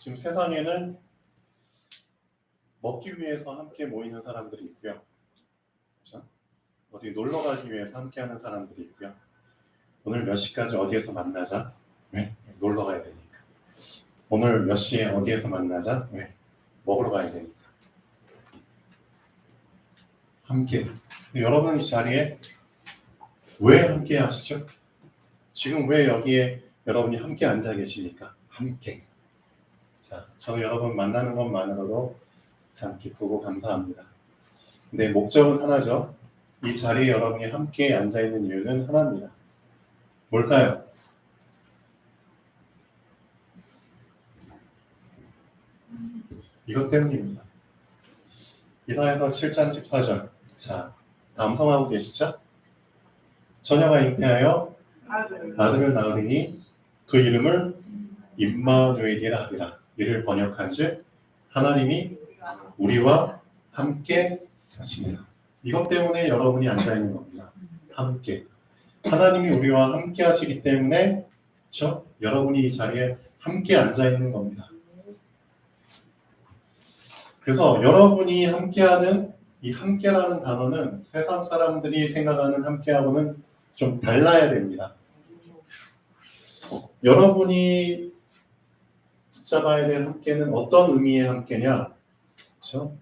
지금 세상에는 먹기 위해서 함께 모이는 사람들이 있고요. 그렇죠? 어디 놀러 가기 위해서 함께 하는 사람들이 있고요. 오늘 몇 시까지 어디에서 만나자? 왜? 놀러 가야 되니까. 오늘 몇 시에 어디에서 만나자? 왜? 먹으러 가야 되니까. 함께. 여러분 이 자리에 왜 함께 하시죠? 지금 왜 여기에 여러분이 함께 앉아 계십니까? 함께. 자, 저는 여러분 만나는 것만으로도 참 기쁘고 감사합니다. 근데 목적은 하나죠. 이 자리에 여러분이 함께 앉아 있는 이유는 하나입니다. 뭘까요? 이것 때문입니다. 이사야서 7장 14절. 자, 암송하고 계시죠? 처녀가 잉태하여 아들을 낳으리니 그 이름을 임마누엘이라 하리라. 이를 번역한즉 하나님이 우리와 함께 하십니다. 이것 때문에 여러분이 앉아 있는 겁니다. 함께. 하나님이 우리와 함께 하시기 때문에 그렇죠? 여러분이 이 자리에 함께 앉아 있는 겁니다. 그래서 여러분이 함께하는 이 함께라는 단어는 세상 사람들이 생각하는 함께하고는 좀 달라야 됩니다. 여러분이 붙잡아야 될 함께는 어떤 의미의 함께냐? 그렇죠?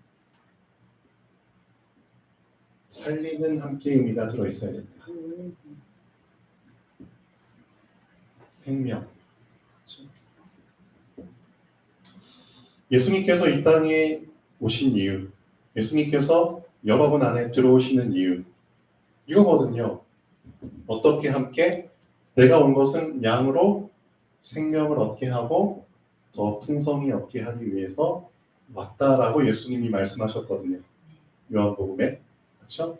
살리는 함께 의미가 들어있어야 됩니다. 생명. 그렇죠? 예수님께서 이 땅에 오신 이유, 예수님께서 여러분 안에 들어오시는 이유, 이거거든요. 어떻게 함께? 내가 온 것은 양으로 생명을 얻게 하고 더 풍성히 얻게 하기 위해서 왔다라고 예수님이 말씀하셨거든요. 요한복음에. 그렇죠?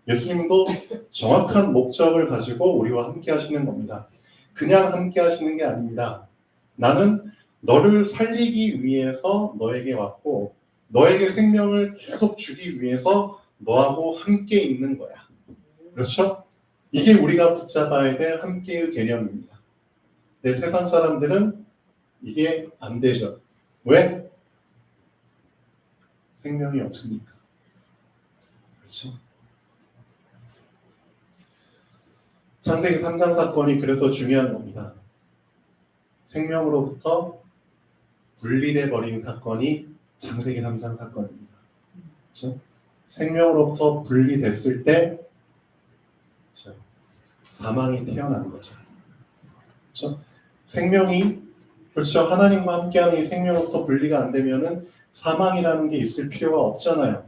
예수님도 정확한 목적을 가지고 우리와 함께 하시는 겁니다. 그냥 함께 하시는 게 아닙니다. 나는 너를 살리기 위해서 너에게 왔고 너에게 생명을 계속 주기 위해서 너하고 함께 있는 거야. 그렇죠? 이게 우리가 붙잡아야 될 함께의 개념입니다. 근데 세상 사람들은 이게 안 되죠. 왜? 생명이 없으니까. 그렇죠? 창세기 3장 사건이 그래서 중요한 겁니다. 생명으로부터 분리돼 버린 사건이 창세기 3장 사건입니다. 그렇죠? 생명으로부터 분리됐을 때 그렇죠? 사망이 태어난 거죠. 그렇죠? 생명이 그렇죠. 하나님과 함께하는 이 생명으로부터 분리가 안 되면은 사망이라는 게 있을 필요가 없잖아요.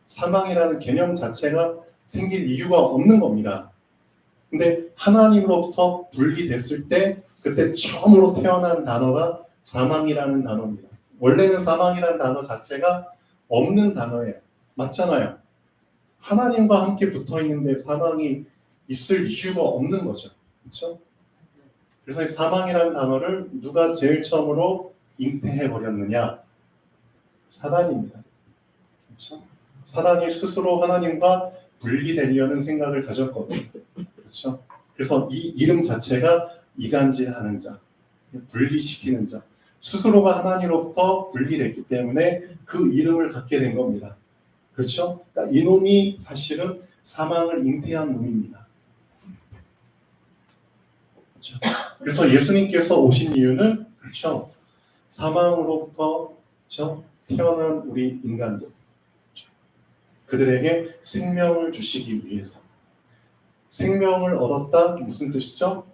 사망이라는 개념 자체가 생길 이유가 없는 겁니다. 근데 하나님으로부터 분리됐을 때 그때 처음으로 태어난 단어가 사망이라는 단어입니다. 원래는 사망이라는 단어 자체가 없는 단어예요. 맞잖아요. 하나님과 함께 붙어 있는데 사망이 있을 이유가 없는 거죠. 그렇죠? 그래서 이 사망이라는 단어를 누가 제일 처음으로 잉태해 버렸느냐? 사단입니다. 그렇죠? 사단이 스스로 하나님과 분리되려는 생각을 가졌거든요. 그렇죠? 그래서 이 이름 자체가 이간질하는 자, 분리시키는 자, 스스로가 하나님으로부터 분리됐기 때문에 그 이름을 갖게 된 겁니다. 그렇죠? 그러니까 이놈이 사실은 사망을 잉태한 놈입니다. 그렇죠? 그래서 예수님께서 오신 이유는 그렇죠? 사망으로부터 그렇죠? 태어난 우리 인간들, 그렇죠? 그들에게 생명을 주시기 위해서. 생명을 얻었다 무슨 뜻이죠?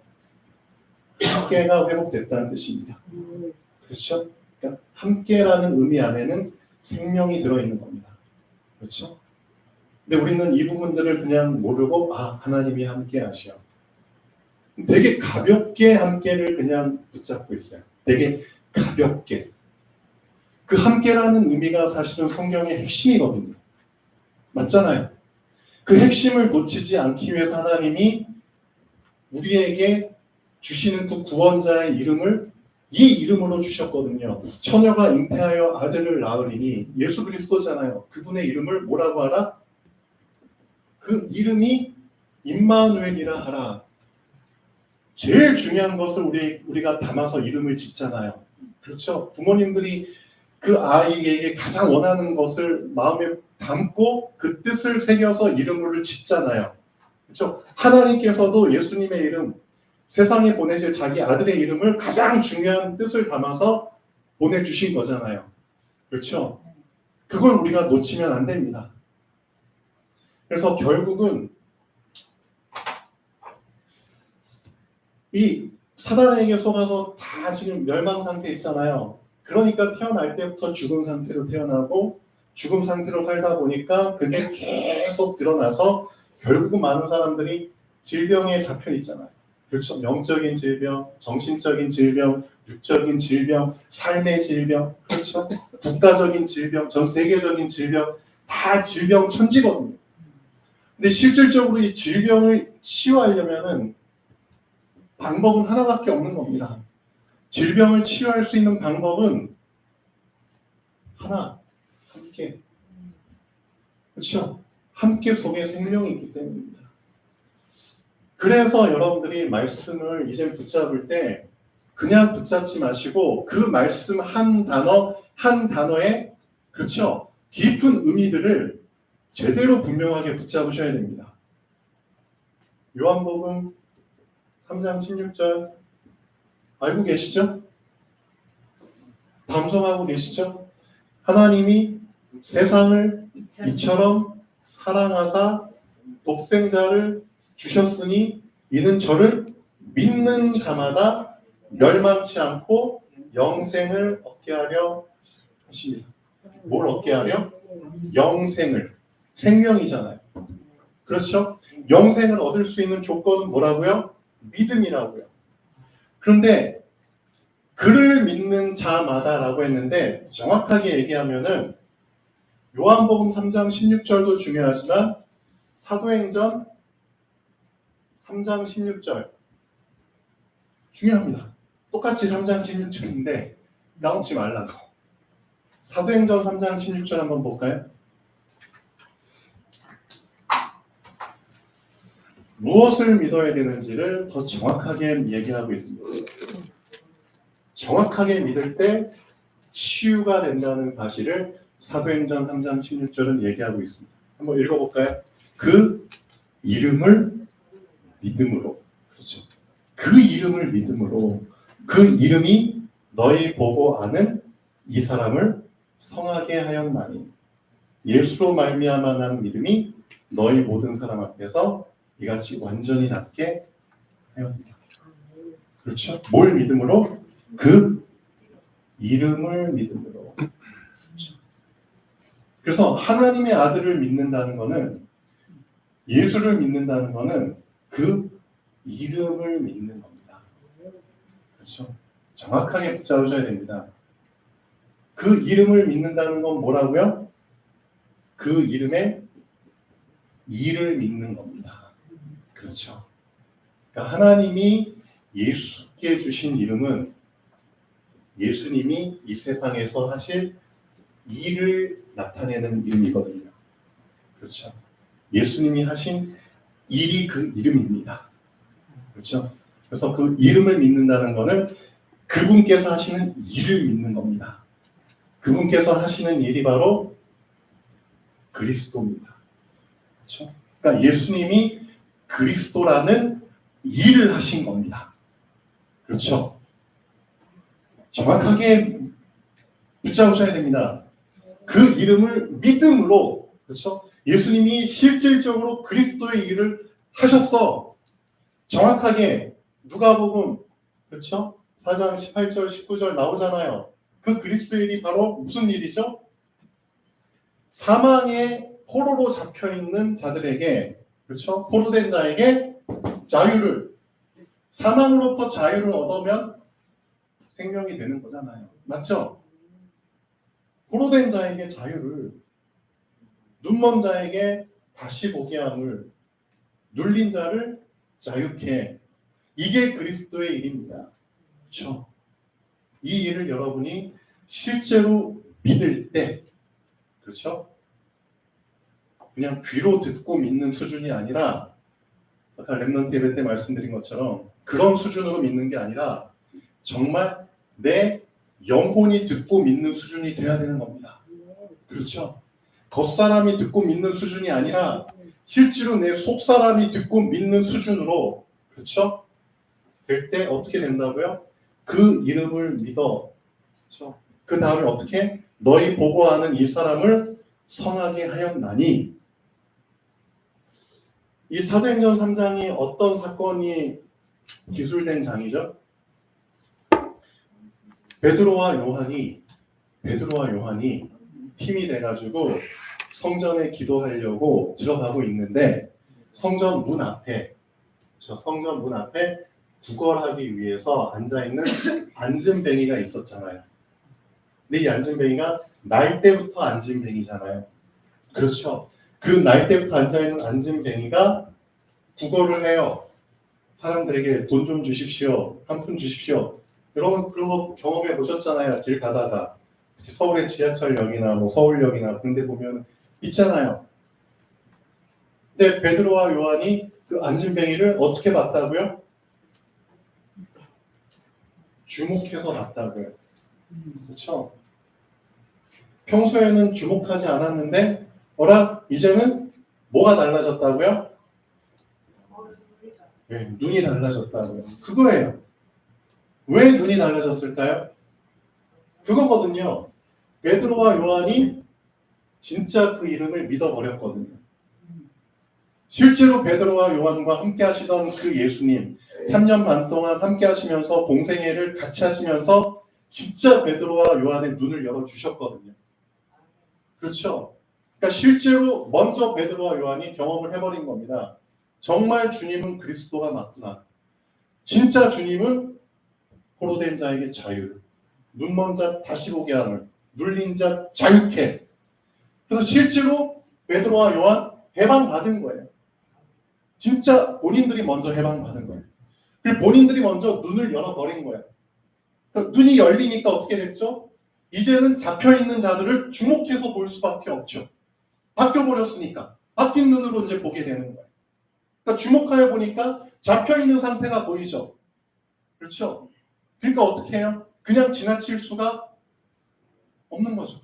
함께가 회복됐다는 뜻입니다. 그렇죠? 그러니까 함께라는 의미 안에는 생명이 들어있는 겁니다. 그렇죠? 근데 우리는 이 부분들을 그냥 모르고 하나님이 함께 하셔. 되게 가볍게 함께를 그냥 붙잡고 있어요. 되게 가볍게. 그 함께라는 의미가 사실은 성경의 핵심이거든요. 맞잖아요. 그 핵심을 놓치지 않기 위해서 하나님이 우리에게 주시는 그 구원자의 이름을 이 이름으로 주셨거든요. 처녀가 잉태하여 아들을 낳으리니 예수 그리스도잖아요. 그분의 이름을 뭐라고 하라? 그 이름이 임마누엘이라 하라. 제일 중요한 것을 우리가 담아서 이름을 짓잖아요. 그렇죠. 부모님들이 그 아이에게 가장 원하는 것을 마음에 담고 그 뜻을 새겨서 이름을 짓잖아요. 그렇죠. 하나님께서도 예수님의 이름, 세상에 보내실 자기 아들의 이름을 가장 중요한 뜻을 담아서 보내주신 거잖아요. 그렇죠. 그걸 우리가 놓치면 안 됩니다. 그래서 결국은 이 사단에게 속아서 다 지금 멸망 상태에 있잖아요. 그러니까 태어날 때부터 죽은 상태로 태어나고 죽음 상태로 살다 보니까 그게 계속 드러나서 결국 많은 사람들이 질병에 잡혀 있잖아요. 그렇죠. 영적인 질병, 정신적인 질병, 육적인 질병, 삶의 질병, 그렇죠. 국가적인 질병, 전 세계적인 질병, 다 질병 천지거든요. 근데 실질적으로 이 질병을 치유하려면은 방법은 하나밖에 없는 겁니다. 질병을 치유할 수 있는 방법은 하나, 함께. 그렇죠? 함께 속에 생명이 있기 때문입니다. 그래서 여러분들이 말씀을 이제 붙잡을 때 그냥 붙잡지 마시고 그 말씀 한 단어, 한 단어에 그렇죠? 깊은 의미들을 제대로 분명하게 붙잡으셔야 됩니다. 요한복음 3장 16절 알고 계시죠? 방송하고 계시죠? 하나님이 세상을 이처럼 사랑하사 독생자를 주셨으니 이는 저를 믿는 자마다 멸망치 않고 영생을 얻게 하려 하십니다. 뭘 얻게 하려? 영생을. 생명이잖아요. 그렇죠? 영생을 얻을 수 있는 조건은 뭐라고요? 믿음이라고요. 그런데 그를 믿는 자마다라고 했는데 정확하게 얘기하면은 요한복음 3장 16절도 중요하지만 사도행전 3장 16절 중요합니다. 똑같이 3장 16절인데 까먹지 말라고. 사도행전 3장 16절 한번 볼까요? 무엇을 믿어야 되는지를 더 정확하게 얘기하고 있습니다. 정확하게 믿을 때 치유가 된다는 사실을 사도행전 3장 16절은 얘기하고 있습니다. 한번 읽어볼까요? 그 이름을 믿음으로. 그렇죠. 그 이름을 믿음으로. 그 이름이 너희 보고 아는 이 사람을 성하게 하였나니 예수로 말미암아 난 믿음이 너희 모든 사람 앞에서 이같이 완전히 낫게 하였다. 그렇죠? 뭘 믿음으로? 그 이름을 믿음으로. 그렇죠? 그래서 하나님의 아들을 믿는다는 것은 예수를 믿는다는 것은 그 이름을 믿는 겁니다. 그렇죠? 정확하게 붙잡으셔야 됩니다. 그 이름을 믿는다는 건 뭐라고요? 그 이름의 이를 믿는 겁니다. 그렇죠? 그러니까 하나님이 예수께 주신 이름은 예수님이 이 세상에서 하실 일을 나타내는 이름이거든요. 그렇죠? 예수님이 하신 일이 그 이름입니다. 그렇죠? 그래서 그 이름을 믿는다는 것은 그분께서 하시는 일을 믿는 겁니다. 그분께서 하시는 일이 바로 그리스도입니다. 그렇죠? 그러니까 예수님이 그리스도라는 일을 하신 겁니다. 그렇죠? 정확하게 붙잡으셔야 됩니다. 그 이름을 믿음으로, 그렇죠? 예수님이 실질적으로 그리스도의 일을 하셨어. 정확하게 누가복음, 그렇죠? 4장 18절 19절 나오잖아요. 그 그리스도의 일이 바로 무슨 일이죠? 사망의 포로로 잡혀있는 자들에게, 그렇죠? 포로된 자에게 자유를, 사망으로부터 자유를 얻으면 생명이 되는 거잖아요. 맞죠? 포로된 자에게 자유를, 눈먼 자에게 다시 보게 함을, 눌린 자를 자유케. 이게 그리스도의 일입니다. 그렇죠? 이 일을 여러분이 실제로 믿을 때, 그렇죠? 그냥 귀로 듣고 믿는 수준이 아니라 아까 렘넌트 예배 때 말씀드린 것처럼 그런 수준으로 믿는 게 아니라 정말 내 영혼이 듣고 믿는 수준이 돼야 되는 겁니다. 그렇죠? 겉사람이 듣고 믿는 수준이 아니라 실제로 내 속사람이 듣고 믿는 수준으로, 그렇죠? 될 때 어떻게 된다고요? 그 이름을 믿어. 그렇죠? 그 다음에 어떻게? 너희 보고하는 이 사람을 성하게 하였나니. 이 사도행전 3장이 어떤 사건이 기술된 장이죠? 베드로와 요한이 팀이 돼가지고 성전에 기도하려고 들어가고 있는데 성전 문 앞에 구걸하기 위해서 앉아있는 안진뱅이가 있었잖아요. 근데 이 안진뱅이가 날 때부터 안진뱅이잖아요. 그렇죠. 그 날 때부터 앉아있는 안진뱅이가 구걸을 해요. 사람들에게 돈 좀 주십시오. 한 푼 주십시오. 여러분 그런 거 경험해 보셨잖아요. 길 가다가 특히 서울의 지하철역이나 뭐 서울역이나 그런 데 보면 있잖아요. 근데 베드로와 요한이 그 안진뱅이를 어떻게 봤다고요? 주목해서 봤다고요. 그렇죠? 평소에는 주목하지 않았는데 이제는 뭐가 달라졌다고요? 네, 눈이 달라졌다고요. 그거예요. 왜 눈이 달라졌을까요? 그거거든요. 베드로와 요한이 진짜 그 이름을 믿어버렸거든요. 실제로 베드로와 요한과 함께 하시던 그 예수님, 3년 반 동안 함께 하시면서 공생애를 같이 하시면서 진짜 베드로와 요한의 눈을 열어주셨거든요. 그렇죠? 그러니까 실제로 먼저 베드로와 요한이 경험을 해버린 겁니다. 정말 주님은 그리스도가 맞구나. 진짜 주님은 포로된 자에게 자유, 눈먼 자 다시 보게 함을, 눌린 자 자유케. 그래서 실제로 베드로와 요한 해방받은 거예요. 진짜 본인들이 먼저 해방받은 거예요. 그리고 본인들이 먼저 눈을 열어버린 거예요. 그러니까 눈이 열리니까 어떻게 됐죠? 이제는 잡혀있는 자들을 주목해서 볼 수밖에 없죠. 바뀌어버렸으니까. 바뀐 눈으로 이제 보게 되는 거예요. 그러니까 주목하여 보니까 잡혀있는 상태가 보이죠. 그렇죠? 그러니까 어떻게 해요? 그냥 지나칠 수가 없는 거죠.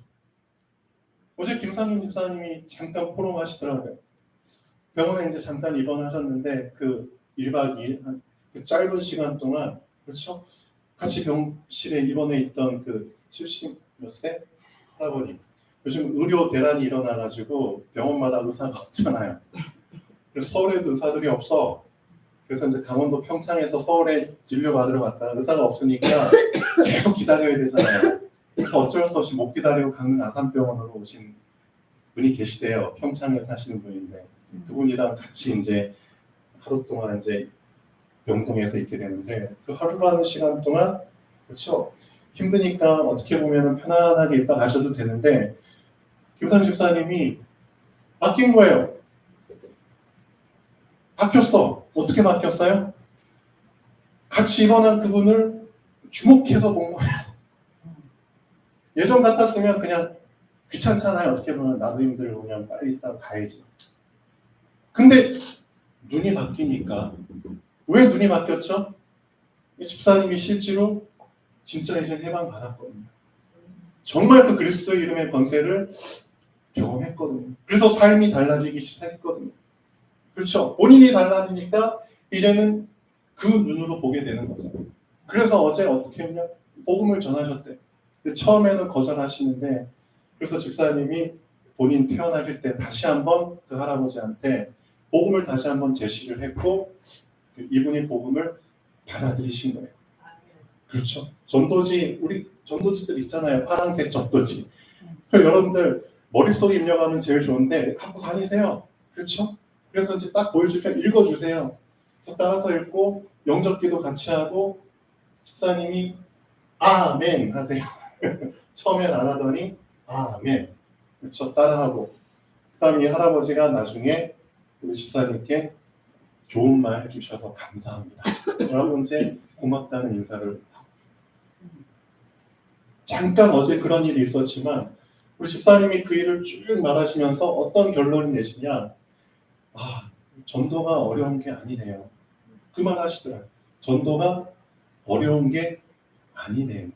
어제 김상윤 집사님이 잠깐 포럼하시더라고요. 병원에 이제 잠깐 입원하셨는데 그 1박 2일 그 짧은 시간 동안, 그렇죠? 같이 병실에 입원해 있던 그 70 몇 세 할아버지. 요즘 의료 대란이 일어나가지고 병원마다 의사가 없잖아요. 그래서 서울에도 의사들이 없어. 그래서 이제 강원도 평창에서 서울에 진료 받으러 갔다가 의사가 없으니까 계속 기다려야 되잖아요. 그래서 어쩔 수 없이 못 기다리고 강릉 아산병원으로 오신 분이 계시대요. 평창에 사시는 분인데 그분이랑 같이 이제 하루 동안 이제 병동에서 있게 되는데 그 하루라는 시간 동안, 그렇죠? 힘드니까 어떻게 보면 편안하게 있다 가셔도 되는데 김상 집사님이 바뀐 거예요. 바뀌었어. 어떻게 바뀌었어요? 같이 입원한 그분을 주목해서 본 거예요. 예전 같았으면 그냥 귀찮잖아요. 어떻게 보면 나도 힘들고 그냥 빨리 있다가 가야지. 근데 눈이 바뀌니까. 왜 눈이 바뀌었죠? 이 집사님이 실제로 진짜 이제 해방받았거든요. 정말 그 그리스도의 이름의 권세를 경험했거든요. 그래서 삶이 달라지기 시작했거든요. 그렇죠? 본인이 달라지니까 이제는 그 눈으로 보게 되는 거죠. 그래서 어제 어떻게 했냐? 복음을 전하셨대. 근데 처음에는 거절하시는데 그래서 집사님이 본인 퇴원하실 때 다시 한번 그 할아버지한테 복음을 다시 한번 제시를 했고 이분이 복음을 받아들이신 거예요. 그렇죠? 전도지, 우리 전도지들 있잖아요. 파란색 전도지. 여러분들 머릿속에 입력하면 제일 좋은데 갖고 다니세요. 그렇죠? 그래서 이제 딱 보여주면 읽어주세요. 따라서 읽고 영접기도 같이 하고 집사님이 아멘 하세요. 처음엔 안 하더니 아멘. 그렇죠? 따라하고 그 다음에 이 할아버지가 나중에 우리 집사님께 좋은 말 해주셔서 감사합니다. 라고 이제 고맙다는 인사를 하고. 잠깐 어제 그런 일이 있었지만 우리 집사님이 그 일을 쭉 말하시면서 어떤 결론을 내시냐. 전도가 어려운 게 아니네요. 그 말 하시더라고요. 전도가 어려운 게 아니네요.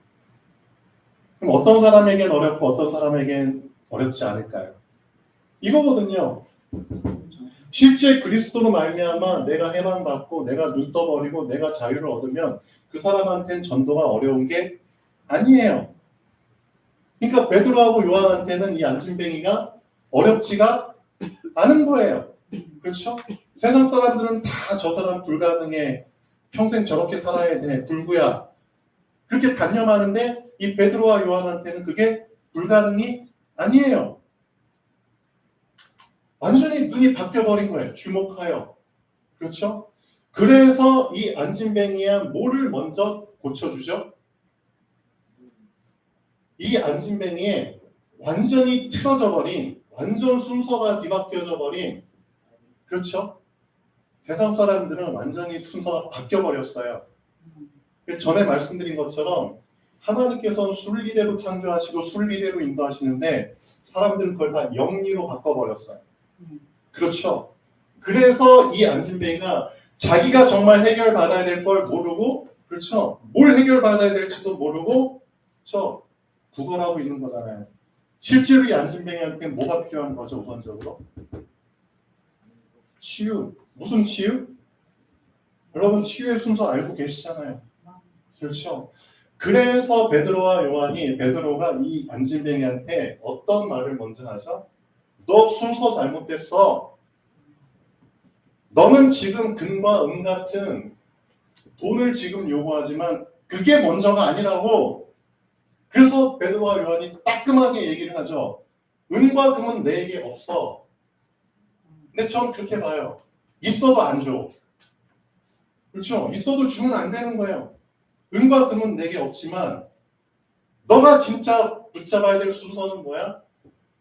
그럼 어떤 사람에겐 어렵고 어떤 사람에겐 어렵지 않을까요? 이거거든요. 실제 그리스도로 말미암아 내가 해방받고 내가 눈 떠버리고 내가 자유를 얻으면 그 사람한테는 전도가 어려운 게 아니에요. 그러니까 베드로하고 요한한테는 이 안진뱅이가 어렵지가 않은 거예요. 그렇죠? 세상 사람들은 다 저 사람 불가능해. 평생 저렇게 살아야 돼. 불구야. 그렇게 단념하는데 이 베드로와 요한한테는 그게 불가능이 아니에요. 완전히 눈이 바뀌어버린 거예요. 주목하여. 그렇죠? 그래서 이 안진뱅이야 뭐를 먼저 고쳐주죠? 이 안진뱅이에 완전히 틀어져 버린, 완전 순서가 뒤바뀌어져 버린, 그렇죠? 세상 사람들은 완전히 순서가 바뀌어 버렸어요. 전에 말씀드린 것처럼 하나님께서는 순리대로 창조하시고 순리대로 인도하시는데 사람들은 그걸 다 영리로 바꿔버렸어요. 그렇죠? 그래서 이 안진뱅이가 자기가 정말 해결받아야 될 걸 모르고, 그렇죠? 뭘 해결받아야 될지도 모르고, 그렇죠? 구걸하고 있는 거잖아요. 실제로 이 안진뱅이한테 뭐가 필요한 거죠, 우선적으로? 치유. 무슨 치유? 여러분 치유의 순서 알고 계시잖아요. 그렇죠? 그래서 베드로와 요한이 베드로가 이 안진뱅이한테 어떤 말을 먼저 하죠? 너 순서 잘못됐어. 너는 지금 금과 은 같은 돈을 지금 요구하지만 그게 먼저가 아니라고. 그래서 베드로와 요한이 따끔하게 얘기를 하죠. 은과 금은 내게 없어. 근데 전 그렇게 봐요. 있어도 안 줘. 그렇죠? 있어도 주면 안 되는 거예요. 은과 금은 내게 없지만 너가 진짜 붙잡아야 될 순서는 뭐야?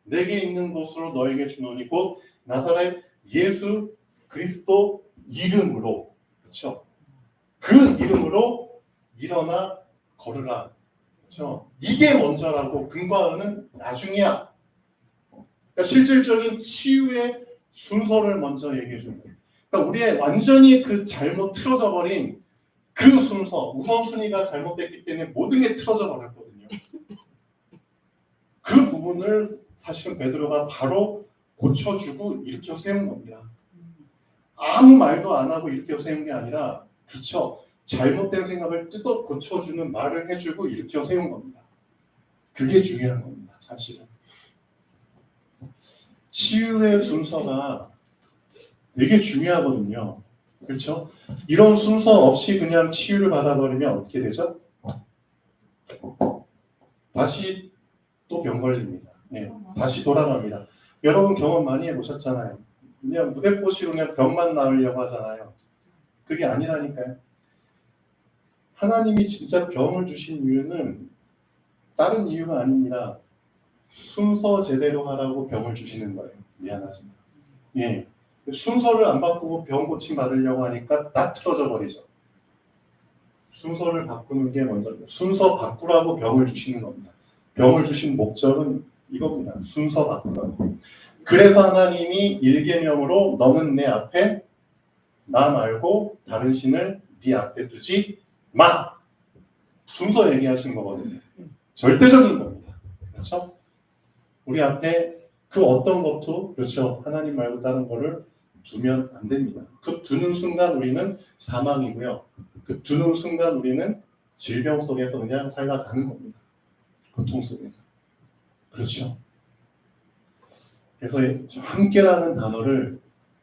내게 있는 것으로 너에게 주노니 곧 나사렛 예수 그리스도 이름으로. 그렇죠? 그 이름으로 일어나 걸으라. 그렇죠? 이게 먼저라고. 금과 은은 나중이야. 그러니까 실질적인 치유의 순서를 먼저 얘기해 주는 거예요. 그러니까 우리의 완전히 그 잘못 틀어져 버린 그 순서, 우선순위가 잘못됐기 때문에 모든 게 틀어져 버렸거든요. 그 부분을 사실은 베드로가 바로 고쳐주고 일으켜 세운 겁니다. 아무 말도 안 하고 일으켜 세운 게 아니라, 그렇죠? 잘못된 생각을 뜯어 고쳐주는 말을 해주고 일으켜 세운 겁니다. 그게 중요한 겁니다, 사실은. 치유의 순서가 되게 중요하거든요. 그렇죠? 이런 순서 없이 그냥 치유를 받아버리면 어떻게 되죠? 다시 또 병 걸립니다. 네, 다시 돌아갑니다. 여러분 경험 많이 해보셨잖아요. 그냥 무대뽀시로 그냥 병만 나으려고 하잖아요. 그게 아니라니까요. 하나님이 진짜 병을 주신 이유는 다른 이유가 아닙니다. 순서 제대로 하라고 병을 주시는 거예요. 미안하지만. 예. 순서를 안 바꾸고 병 고침 받으려고 하니까 다 틀어져 버리죠. 순서를 바꾸는 게 먼저입니다. 순서 바꾸라고 병을 주시는 겁니다. 병을 주신 목적은 이겁니다. 순서 바꾸라고. 그래서 하나님이 일계명으로 너는 내 앞에 나 말고 다른 신을 네 앞에 두지 마. 순서 얘기하신 거거든요. 절대적인 겁니다. 그렇죠? 우리 앞에 그 어떤 것도, 그렇죠, 하나님 말고 다른 거를 두면 안 됩니다. 그 두는 순간 우리는 사망이고요. 그 두는 순간 우리는 질병 속에서 그냥 살아가는 겁니다. 고통 속에서. 그렇죠. 그래서 함께라는 단어를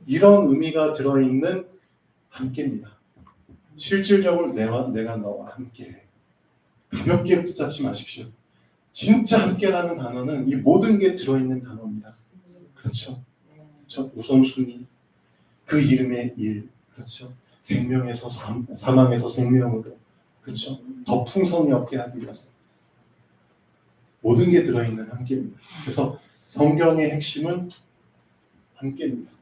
이런 의미가 들어있는 함께입니다. 실질적으로 내가 너와 함께. 가볍게 붙잡지 마십시오. 진짜 함께라는 단어는 이 모든 게 들어있는 단어입니다. 그렇죠. 그렇죠. 우선순위, 그 이름의 일, 그렇죠. 생명에서 사망에서 생명으로, 그렇죠. 더 풍성히 얻게 하기 위해서 모든 게 들어있는 함께입니다. 그래서 성경의 핵심은 함께입니다.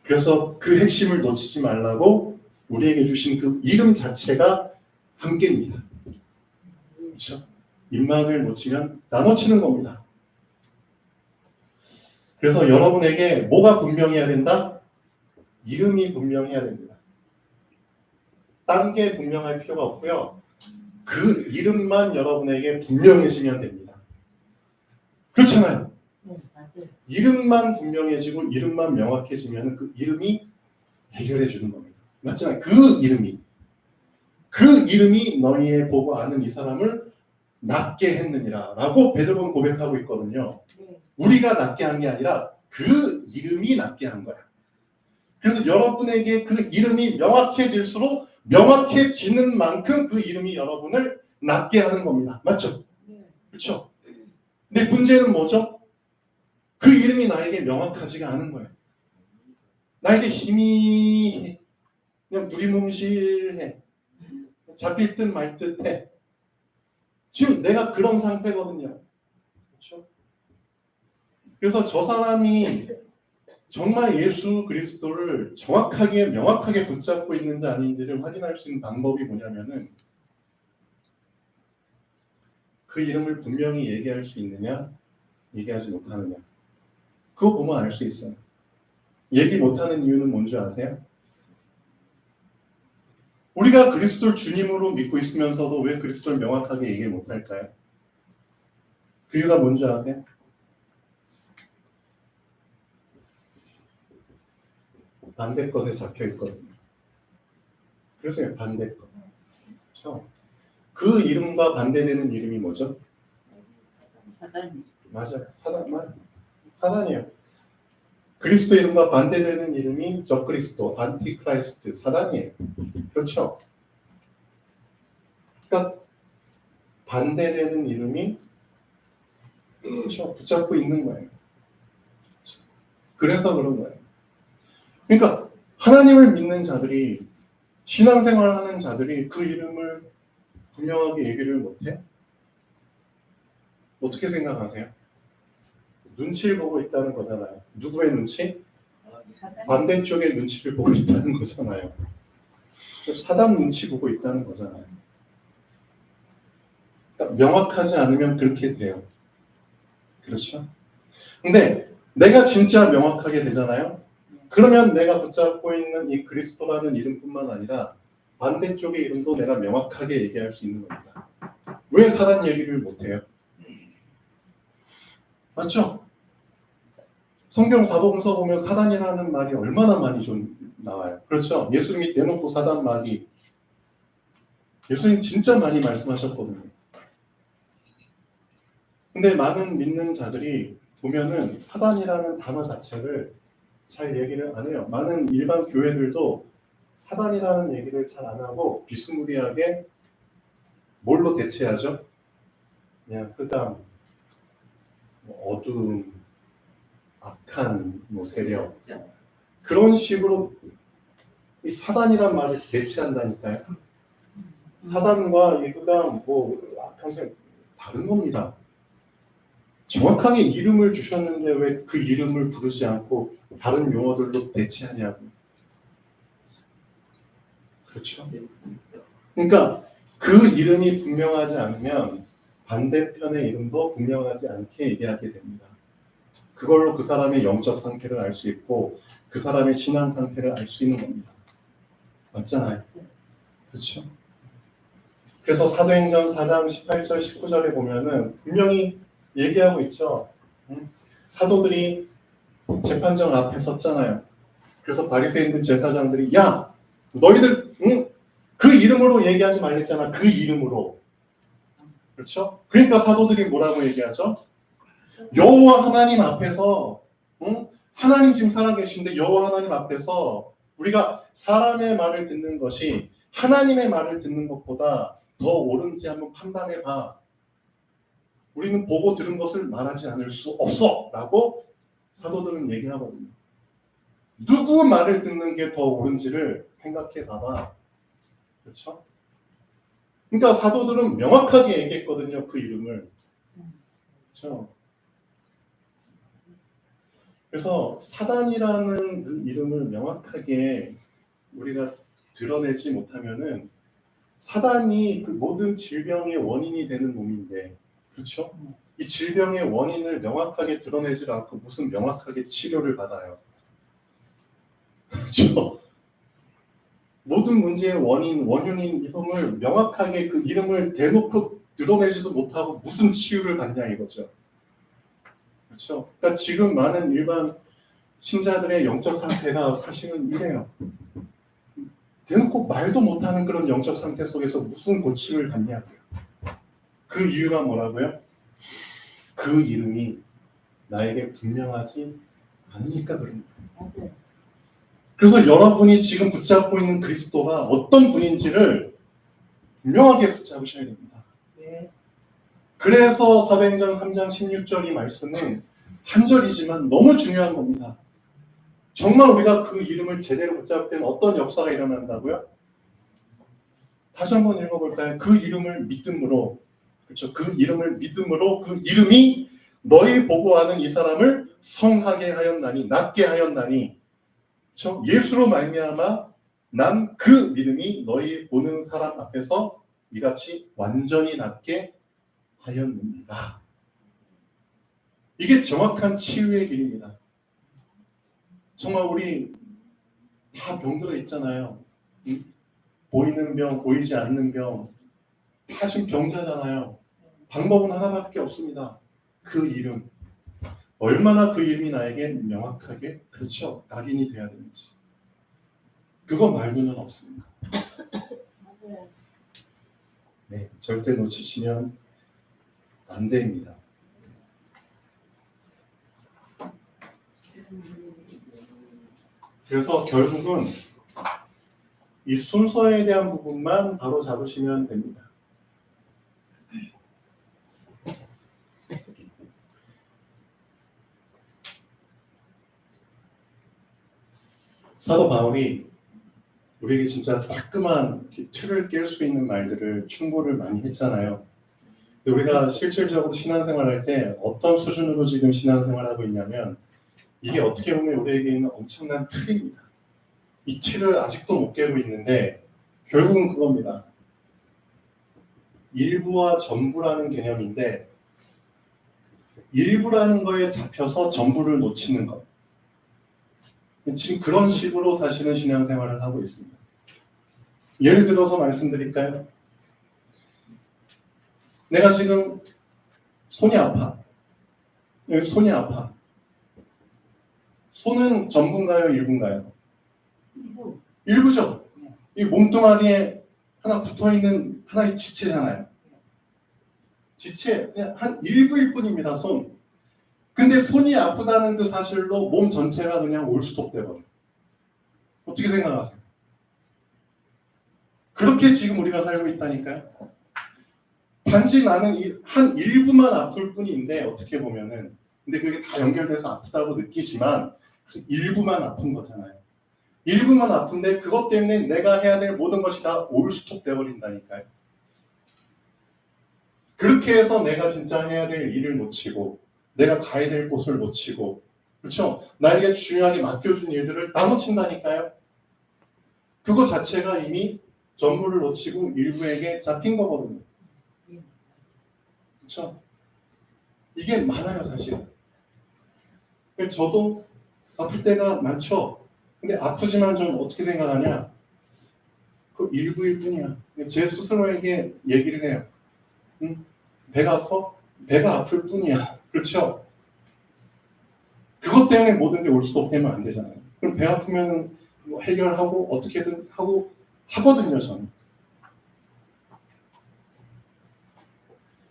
그래서 그 핵심을 놓치지 말라고 우리에게 주신 그 이름 자체가 함께입니다. 그렇죠. 입만을 놓치면 나 놓치는 겁니다. 그래서 여러분에게 뭐가 분명해야 된다? 이름이 분명해야 됩니다. 딴 게 분명할 필요가 없고요. 그 이름만 여러분에게 분명해지면 됩니다. 그렇잖아요. 네, 맞아요. 이름만 분명해지고 이름만 명확해지면 그 이름이 해결해 주는 겁니다. 맞잖아요. 그 이름이 너희의 보고 아는 이 사람을 낫게 했느니라 라고 베드로는 고백하고 있거든요. 네. 우리가 낫게 한 게 아니라 그 이름이 낫게 한 거야. 그래서 여러분에게 그 이름이 명확해질수록 명확해지는 만큼 그 이름이 여러분을 낫게 하는 겁니다. 맞죠? 네. 그렇죠? 근데 문제는 뭐죠? 그 이름이 나에게 명확하지가 않은 거예요. 나에게 힘이 그냥 두리뭉실해. 잡힐 듯 말 듯해. 지금 내가 그런 상태거든요. 그렇죠? 그래서 저 사람이 정말 예수 그리스도를 정확하게 명확하게 붙잡고 있는지 아닌지를 확인할 수 있는 방법이 뭐냐면은 그 이름을 분명히 얘기할 수 있느냐, 얘기하지 못하느냐. 그거 보면 알 수 있어요. 얘기 못하는 이유는 뭔지 아세요? 우리가 그리스도를 주님으로 믿고 있으면서도 왜 그리스도를 명확하게 얘기 못할까요? 그 이유가 뭔지 아세요? 반대 것에 잡혀 있거든요. 그래서 반대 것. 그렇죠? 그 이름과 반대되는 이름이 뭐죠? 사단. 맞아요. 사단이에요. 그리스도 이름과 반대되는 이름이 적그리스도, 안티크라이스트, 사단이에요. 그렇죠? 그러니까 반대되는 이름이 그렇죠? 붙잡고 있는 거예요. 그래서 그런 거예요. 그러니까 하나님을 믿는 자들이 신앙생활을 하는 자들이 그 이름을 분명하게 얘기를 못해? 어떻게 생각하세요? 눈치를 보고 있다는 거잖아요. 누구의 눈치? 사단. 반대쪽의 눈치를 보고 있다는 거잖아요. 사단 눈치 보고 있다는 거잖아요. 그러니까 명확하지 않으면 그렇게 돼요. 그렇죠? 근데 내가 진짜 명확하게 되잖아요. 그러면 내가 붙잡고 있는 이 그리스도라는 이름뿐만 아니라 반대쪽의 이름도 내가 명확하게 얘기할 수 있는 겁니다. 왜 사단 얘기를 못해요? 맞죠? 성경 사도분서 보면 사단이라는 말이 얼마나 많이 좀 나와요. 그렇죠? 예수님이 대놓고 사단 말이 예수님 진짜 많이 말씀하셨거든요. 근데 많은 믿는 자들이 보면은 사단이라는 단어 자체를 잘 얘기를 안 해요. 많은 일반 교회들도 사단이라는 얘기를 잘 안 하고 비스무리하게 뭘로 대체하죠? 그냥 흑암, 어두움, 악한 세력 그런 식으로 이 사단이란 말을 대체한다니까요. 사단과 이 흑암, 악한 세력 다른 겁니다. 정확하게 이름을 주셨는데 왜 그 이름을 부르지 않고 다른 용어들로 대체하냐고. 그렇죠? 그러니까 그 이름이 분명하지 않으면 반대편의 이름도 분명하지 않게 얘기하게 됩니다. 그걸로 그 사람의 영적 상태를 알 수 있고 그 사람의 신앙 상태를 알 수 있는 겁니다. 맞잖아요. 그렇죠? 그래서 사도행전 4장 18절 19절에 보면은 분명히 얘기하고 있죠. 사도들이 재판정 앞에 섰잖아요. 그래서 바리새인들 제사장들이 야 너희들 그 이름으로 얘기하지 말랬잖아. 그 이름으로. 그렇죠? 그러니까 사도들이 뭐라고 얘기하죠? 여호와 하나님 앞에서 하나님 지금 살아계신데 여호와 하나님 앞에서 우리가 사람의 말을 듣는 것이 하나님의 말을 듣는 것보다 더 옳은지 한번 판단해봐. 우리는 보고 들은 것을 말하지 않을 수 없어 라고 사도들은 얘기하거든요. 누구 말을 듣는 게 더 옳은지를 생각해 봐봐. 그렇죠? 그러니까 사도들은 명확하게 얘기했거든요. 그 이름을. 그렇죠? 그래서 사단이라는 그 이름을 명확하게 우리가 드러내지 못하면은 사단이 그 모든 질병의 원인이 되는 놈인데, 그렇죠? 이 질병의 원인을 명확하게 드러내지 않고 무슨 명확하게 치료를 받아요. 그렇죠? 모든 문제의 원흉인 이름을 명확하게 그 이름을 대놓고 드러내지도 못하고 무슨 치유를 받냐 이거죠. 그렇죠? 그러니까 지금 많은 일반 신자들의 영적 상태가 사실은 이래요. 대놓고 말도 못하는 그런 영적 상태 속에서 무슨 고침을 받냐고요. 그 이유가 뭐라고요? 그 이름이 나에게 분명하지 않으니까 그런 거예요. 맞아요. 그래서 여러분이 지금 붙잡고 있는 그리스도가 어떤 분인지를 분명하게 붙잡으셔야 됩니다. 네. 그래서 사도행전 3장 16절 이 말씀은 한 절이지만 너무 중요한 겁니다. 정말 우리가 그 이름을 제대로 붙잡을 때는 어떤 역사가 일어난다고요? 다시 한번 읽어볼까요? 그 이름을 믿음으로, 그렇죠? 그 이름을 믿음으로 그 이름이 너희 보고하는 이 사람을 성하게 하였나니, 낫게 하였나니, 그렇죠? 예수로 말미암아 난 그 믿음이 너희 보는 사람 앞에서 이같이 완전히 낫게 하였느니라. 이게 정확한 치유의 길입니다. 정말 우리 다 병들어 있잖아요. 보이는 병, 보이지 않는 병, 다 지금 병자잖아요. 방법은 하나밖에 없습니다. 그 이름. 얼마나 그 이름이 나에게 명확하게, 그렇죠, 낙인이 돼야 되는지. 그거 말고는 없습니다. 맞아요. 네, 절대 놓치시면 안 됩니다. 그래서 결국은 이 순서에 대한 부분만 바로 잡으시면 됩니다. 사도 바울이 우리에게 진짜 따끔한 틀을 깰 수 있는 말들을 충고를 많이 했잖아요. 근데 우리가 실질적으로 신앙생활할 때 어떤 수준으로 지금 신앙생활하고 있냐면 이게 어떻게 보면 우리에게 있는 엄청난 틀입니다. 이 틀을 아직도 못 깨고 있는데 결국은 그겁니다. 일부와 전부라는 개념인데 일부라는 거에 잡혀서 전부를 놓치는 것. 지금 그런 식으로 사실은 신앙생활을 하고 있습니다. 예를 들어서 말씀드릴까요? 내가 지금 손이 아파. 손이 아파. 손은 전부인가요? 일부인가요? 일부. 일부죠. 이 몸뚱아리에 하나 붙어있는 하나의 지체잖아요. 지체, 그냥 한 일부일 뿐입니다. 손. 근데 손이 아프다는 그 사실로 몸 전체가 그냥 올스톱 돼버려요. 어떻게 생각하세요? 그렇게 지금 우리가 살고 있다니까요. 단지 나는 한 일부만 아플 뿐인데 어떻게 보면은 근데 그게 다 연결돼서 아프다고 느끼지만 일부만 아픈 거잖아요. 일부만 아픈데 그것 때문에 내가 해야 될 모든 것이 다 올스톱 돼버린다니까요. 그렇게 해서 내가 진짜 해야 될 일을 놓치고 내가 가야 될 곳을 놓치고 그렇죠? 나에게 중요하게 맡겨준 일들을 다 놓친다니까요. 그거 자체가 이미 전부를 놓치고 일부에게 잡힌 거거든요. 그렇죠? 이게 많아요 사실. 저도 아플 때가 많죠. 근데 아프지만 좀 어떻게 생각하냐? 그 일부일 뿐이야. 제 스스로에게 얘기를 해요. 배가 아파? 배가 아플 뿐이야. 그렇죠? 그것 때문에 모든 게 올 수도 없다면 안 되잖아요. 그럼 배 아프면 뭐 해결하고 어떻게든 하고 하거든요, 저는.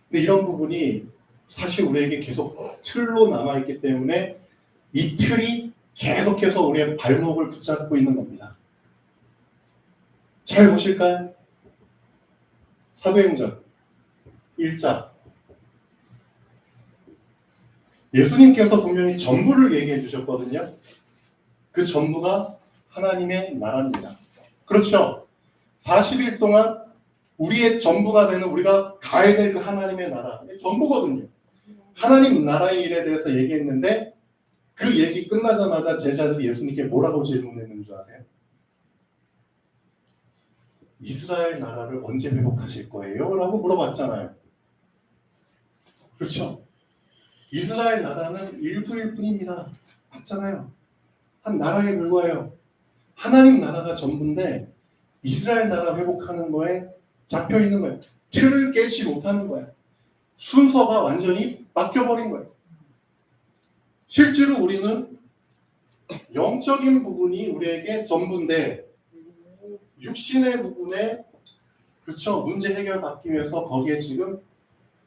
근데 이런 부분이 사실 우리에게 계속 틀로 남아있기 때문에 이 틀이 계속해서 우리의 발목을 붙잡고 있는 겁니다. 잘 보실까요? 사도행전 1장. 예수님께서 분명히 전부를 얘기해 주셨거든요. 그 전부가 하나님의 나라입니다. 그렇죠? 40일 동안 우리의 전부가 되는 우리가 가야 될 그 하나님의 나라. 전부거든요. 하나님 나라의 일에 대해서 얘기했는데 그 얘기 끝나자마자 제자들이 예수님께 뭐라고 질문했는 줄 아세요? 이스라엘 나라를 언제 회복하실 거예요? 라고 물어봤잖아요. 그렇죠? 이스라엘 나라는 일부일 뿐입니다. 맞잖아요. 한 나라에 불과해요. 하나님 나라가 전부인데 이스라엘 나라 회복하는 거에 잡혀 있는 거예요. 틀을 깨지 못하는 거예요. 순서가 완전히 바뀌어버린 거예요. 실제로 우리는 영적인 부분이 우리에게 전부인데 육신의 부분에 그렇죠 문제 해결 받기 위해서 거기에 지금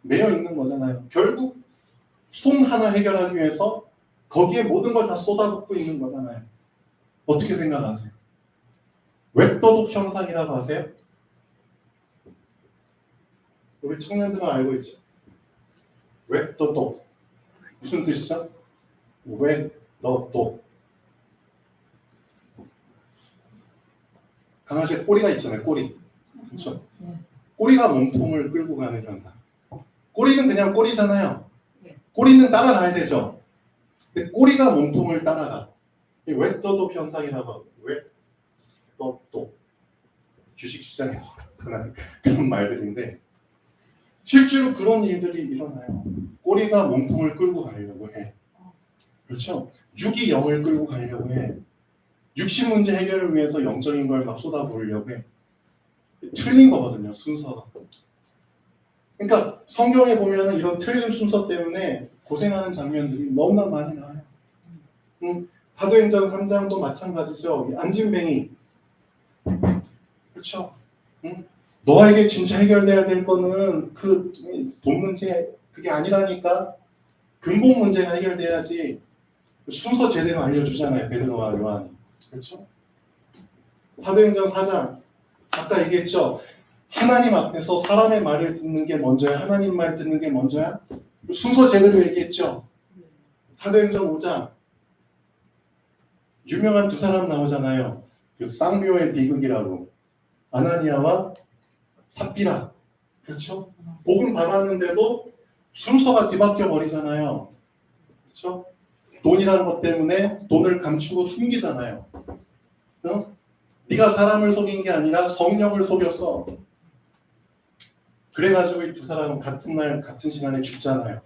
매여 있는 거잖아요. 결국 손 하나 해결하기 위해서 거기에 모든 걸 다 쏟아붓고 있는 거잖아요. 어떻게 생각하세요? 웹도둑 현상이라고 하세요? 우리 청년들은 알고 있죠? 웹도둑 무슨 뜻이죠? 웹도둑 강아지에 꼬리가 있잖아요. 꼬리 그렇죠? 꼬리가 몸통을 끌고 가는 현상. 꼬리는 그냥 꼬리잖아요. 꼬리는 따라가야 되죠. 근데 꼬리가 몸통을 따라가. 웹도둑 현상이라고 하고 웹도둑 주식시장에서 나타나는 그런 말들인데 실제로 그런 일들이 일어나요. 꼬리가 몸통을 끌고 가려고 해. 그렇죠? 육이 영을 끌고 가려고 해. 육신 문제 해결을 위해서 영적인 걸 막 쏟아부으려고 해. 틀린 거거든요. 순서가. 그러니까 성경에 보면 이런 틀린 순서 때문에 고생하는 장면들이 너무나 많이 나와요. 사도행전 3장도 마찬가지죠. 안진뱅이. 그렇죠? 너에게 진짜 해결돼야 될 거는 그 돈 문제 그게 아니라니까. 근본 문제가 해결돼야지. 순서 제대로 알려주잖아요. 베드로와 요한이. 그렇죠? 사도행전 4장 아까 얘기했죠. 하나님 앞에서 사람의 말을 듣는 게 먼저야? 하나님 말 듣는 게 먼저야? 순서 제대로 얘기했죠. 사도행전 5장 유명한 두 사람 나오잖아요. 그 쌍묘의 비극이라고 아나니아와 삽비라. 그렇죠? 복음 받았는데도 순서가 뒤바뀌어 버리잖아요. 그렇죠? 돈이라는 것 때문에 돈을 감추고 숨기잖아요. 네가 사람을 속인 게 아니라 성령을 속였어. 그래가지고 이 두 사람은 같은 날 같은 시간에 죽잖아요.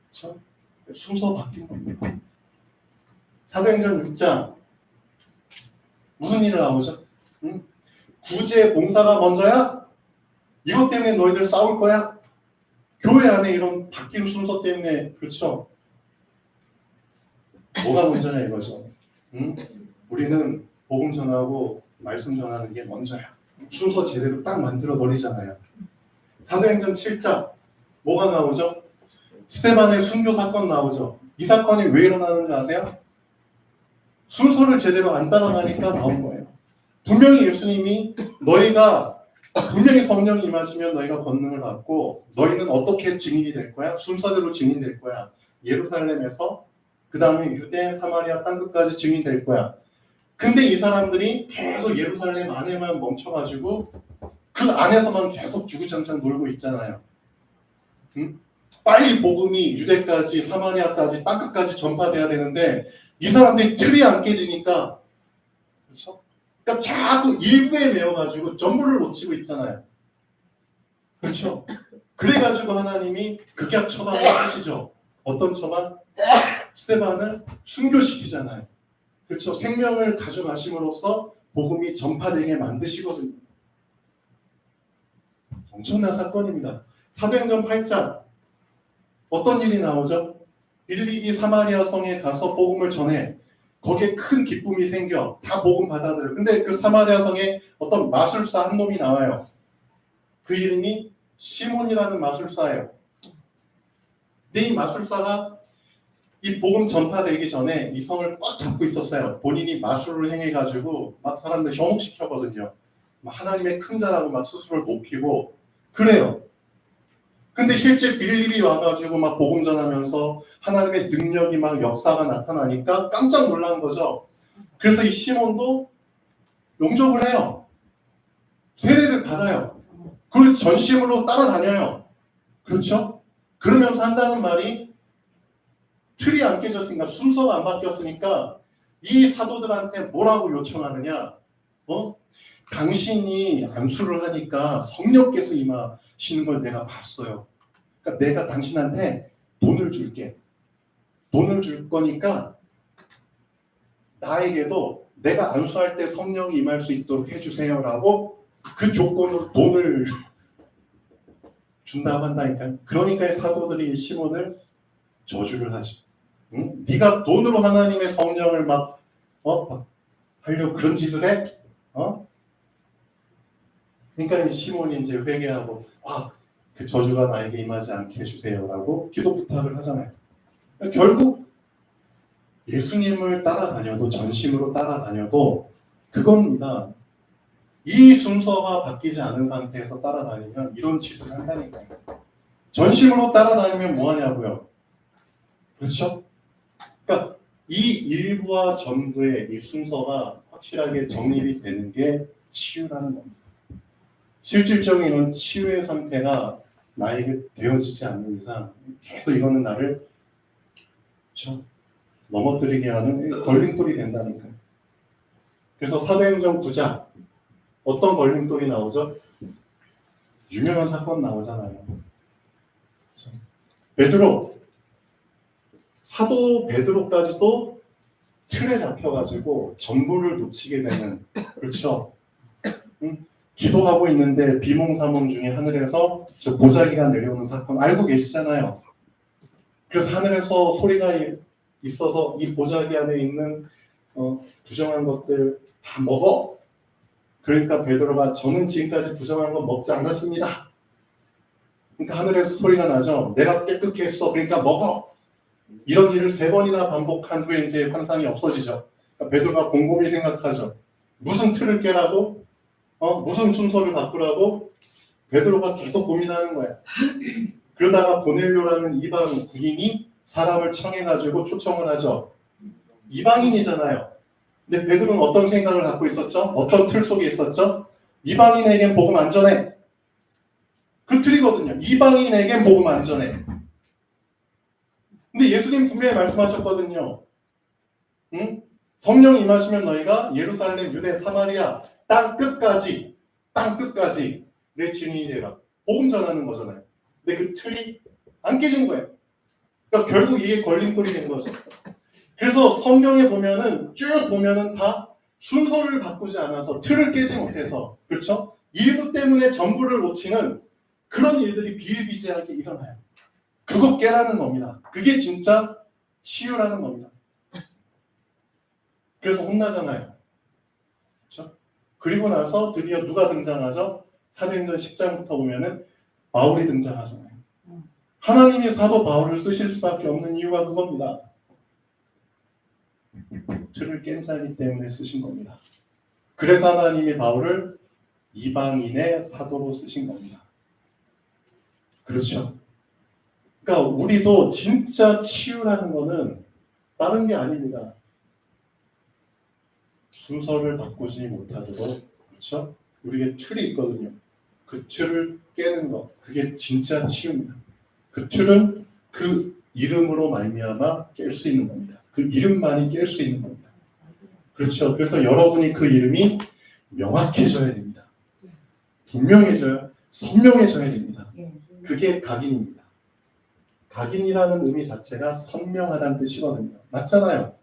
그렇죠? 순서 바뀐 겁니다. 사도행전 6장 무슨 일을 나오죠? 구제 봉사가 먼저야? 이것 때문에 너희들 싸울 거야? 교회 안에 이런 바뀐 순서 때문에 그렇죠? 뭐가 먼저냐 이거죠. 우리는 복음 전하고 말씀 전하는 게 먼저야. 순서 제대로 딱 만들어 버리잖아요. 사도행전 7장 뭐가 나오죠? 스데반의 순교 사건 나오죠. 이 사건이 왜 일어나는지 아세요? 순서를 제대로 안 따라가니까 나온 거예요. 분명히 예수님이 너희가 분명히 성령이 임하시면 너희가 권능을 받고 너희는 어떻게 증인이 될 거야? 순서대로 증인될 거야. 예루살렘에서 그 다음에 유대, 사마리아 땅끝까지 증인될 거야. 근데 이 사람들이 계속 예루살렘 안에만 멈춰가지고 그 안에서만 계속 주구장창 놀고 있잖아요. 빨리 복음이 유대까지 사마리아까지 땅끝까지 전파돼야 되는데 이 사람들이 틀이 안 깨지니까 그렇죠? 그러니까 자꾸 일부에 매여가지고 전부를 놓치고 있잖아요. 그렇죠? 그래가지고 하나님이 극약 처방을 하시죠. 어떤 처방? 스데반을 순교시키잖아요. 그렇죠? 생명을 가져가심으로써 복음이 전파되게 만드시거든요. 엄청난 사건입니다. 사도행전 8장 어떤 일이 나오죠? 빌립이 사마리아 성에 가서 복음을 전해. 거기에 큰 기쁨이 생겨. 다 복음 받아들여. 근데 그 사마리아 성에 어떤 마술사 한 놈이 나와요. 그 이름이 시몬이라는 마술사예요. 근데 이 마술사가 이 복음 전파되기 전에 이 성을 꽉 잡고 있었어요. 본인이 마술을 행해가지고 막 사람들 현혹시켰거든요. 하나님의 큰 자라고 막 스스로를 높이고 그래요. 근데 실제 빌립이 와가지고 막 복음 전하면서 하나님의 능력이 막 역사가 나타나니까 깜짝 놀란 거죠. 그래서 이 시몬도 용접을 해요. 세례를 받아요. 그리고 전심으로 따라다녀요. 그렇죠? 그러면서 한다는 말이 틀이 안 깨졌으니까 순서가 안 바뀌었으니까 이 사도들한테 뭐라고 요청하느냐? 당신이 안수를 하니까 성령께서 임하시는 걸 내가 봤어요. 그러니까 내가 당신한테 돈을 줄게. 돈을 줄 거니까 나에게도 내가 안수할 때 성령이 임할 수 있도록 해주세요라고 그 조건으로 돈을 준다고 한다니까요. 그러니까 사도들이 시몬을 저주를 하죠. 네가 돈으로 하나님의 성령을 막 하려고 그런 짓을 해? 그러니까 이 시몬이 이제 회개하고 그 저주가 나에게 임하지 않게 해주세요라고 기도 부탁을 하잖아요. 결국 예수님을 따라다녀도 전심으로 따라다녀도 그겁니다. 이 순서가 바뀌지 않은 상태에서 따라다니면 이런 짓을 한다니까요. 전심으로 따라다니면 뭐 하냐고요. 그렇죠? 그러니까 이 일부와 전부의 이 순서가 확실하게 정립이 되는 게 치유라는 겁니다. 실질적인 치유의 상태가 나에게 되어지지 않는 이상 계속 이거는 나를 넘어뜨리게 하는 걸림돌이 된다니까요. 그래서 사도행전 9장 어떤 걸림돌이 나오죠? 유명한 사건 나오잖아요. 베드로, 사도 베드로까지도 틀에 잡혀가지고 전부를 놓치게 되는, 그렇죠? 기도하고 있는데 비몽사몽 중에 하늘에서 저 보자기가 내려오는 사건 알고 계시잖아요. 그래서 하늘에서 소리가 있어서 이 보자기 안에 있는 부정한 것들 다 먹어. 그러니까 베드로가 저는 지금까지 부정한 건 먹지 않았습니다. 그러니까 하늘에서 소리가 나죠. 내가 깨끗게 했어. 그러니까 먹어. 이런 일을 3번이나 반복한 후에 이제 환상이 없어지죠. 그러니까 베드로가 곰곰이 생각하죠. 무슨 틀을 깨라고? 무슨 순서를 바꾸라고? 베드로가 계속 고민하는 거야. 그러다가 고넬료라는 이방 군인이 사람을 청해가지고 초청을 하죠. 이방인이잖아요. 근데 베드로는 어떤 생각을 갖고 있었죠? 어떤 틀 속에 있었죠? 이방인에겐 복음 안 전해. 그 틀이거든요. 이방인에겐 복음 안 전해. 근데 예수님 분명히 말씀하셨거든요. 성령 임하시면 너희가 예루살렘, 유대, 사마리아 땅 끝까지 내 주인이 되라. 복음 전하는 거잖아요. 근데 그 틀이 안 깨진 거예요. 그러니까 결국 이게 걸림돌이 된 거죠. 그래서 성경에 보면은 쭉 보면은 다 순서를 바꾸지 않아서 틀을 깨지 못해서, 그렇죠? 일부 때문에 전부를 놓치는 그런 일들이 비일비재하게 일어나요. 그거 깨라는 겁니다. 그게 진짜 치유라는 겁니다. 그래서 혼나잖아요. 그렇죠? 그리고 나서 드디어 누가 등장하죠? 사도행전 10장부터 보면은 바울이 등장하잖아요. 하나님이 사도 바울을 쓰실 수밖에 없는 이유가 그겁니다. 틀을 깬 자이기 때문에 쓰신 겁니다. 그래서 하나님이 바울을 이방인의 사도로 쓰신 겁니다. 그렇죠? 그러니까 우리도 진짜 치유라는 거는 다른 게 아닙니다. 순서를 바꾸지 못하도록, 그렇죠? 우리에게 틀이 있거든요. 그 틀을 깨는 것, 그게 진짜 치유입니다. 그 틀은 그 이름으로 말미암아 깰 수 있는 겁니다. 그 이름만이 깰 수 있는 겁니다. 그렇죠? 그래서 여러분이 그 이름이 명확해져야 됩니다. 분명해져야, 선명해져야 됩니다. 그게 각인입니다. 각인이라는 의미 자체가 선명하다는 뜻이거든요. 맞잖아요.